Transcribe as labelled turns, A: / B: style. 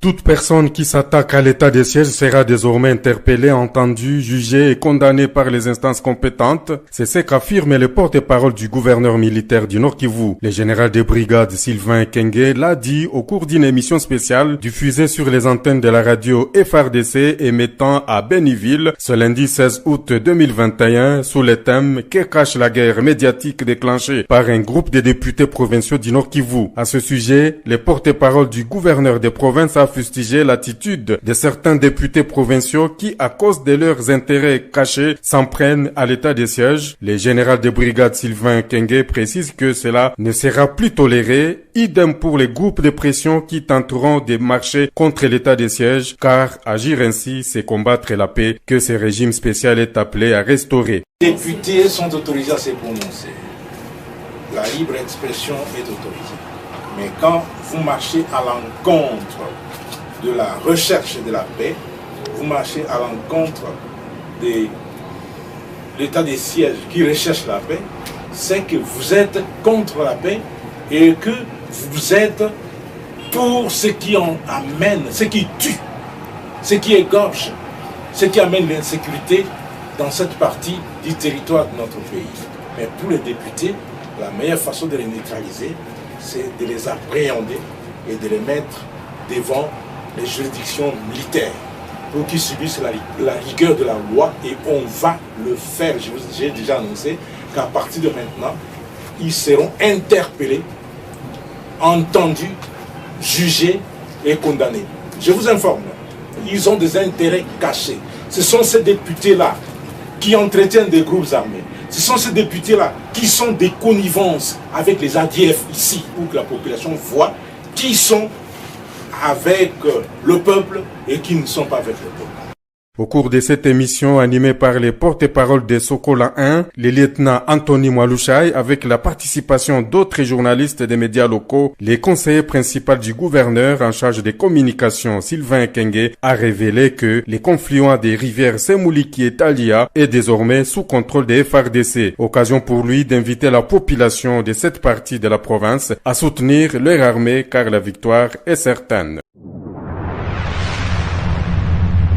A: Toute personne qui s'attaque à l'état des sièges sera désormais interpellée, entendue, jugée et condamnée par les instances compétentes. C'est ce qu'affirme le porte-parole du gouverneur militaire du Nord Kivu. Le général de brigade Sylvain Kenge l'a dit au cours d'une émission spéciale diffusée sur les antennes de la radio FRDC émettant à Béniville ce lundi 16 août 2021 sous le thème « Que cache la guerre médiatique déclenchée par un groupe de députés provinciaux du Nord Kivu ». À ce sujet, le porte-parole du gouverneur des provinces a fustigé l'attitude de certains députés provinciaux qui, à cause de leurs intérêts cachés, s'en prennent à l'état des sièges. Le général de brigade Sylvain Kenge précise que cela ne sera plus toléré. Idem pour les groupes de pression qui tenteront de marcher contre l'état des sièges, car agir ainsi, c'est combattre la paix que ce régime spécial est appelé à restaurer.
B: Les députés sont autorisés à se prononcer. La libre expression est autorisée. Mais quand vous marchez à l'encontre de la recherche de la paix, vous marchez à l'encontre de l'état des sièges qui recherche la paix, c'est que vous êtes contre la paix et que vous êtes pour ce qui en amène, ce qui tue, ce qui égorge, ce qui amène l'insécurité dans cette partie du territoire de notre pays. Mais pour les députés, la meilleure façon de les neutraliser, c'est de les appréhender et de les mettre devant les juridictions militaires pour qu'ils subissent la rigueur de la loi, et on va le faire. J'ai déjà annoncé qu'à partir de maintenant, ils seront interpellés, entendus, jugés et condamnés. Je vous informe, ils ont des intérêts cachés. Ce sont ces députés-là qui entretiennent des groupes armés. Ce sont ces députés-là qui sont des connivences avec les ADF ici, pour que la population voit qui sont avec le peuple et qui ne sont pas avec le peuple.
A: Au cours de cette émission animée par les porte-paroles de Sokola 1, le lieutenant Anthony Mwalushai, avec la participation d'autres journalistes des médias locaux, le conseiller principal du gouverneur en charge des communications, Sylvain Kenge, a révélé que le confluent des rivières Semouliki et Talia est désormais sous contrôle des FRDC. Occasion pour lui d'inviter la population de cette partie de la province à soutenir leur armée car la victoire est certaine.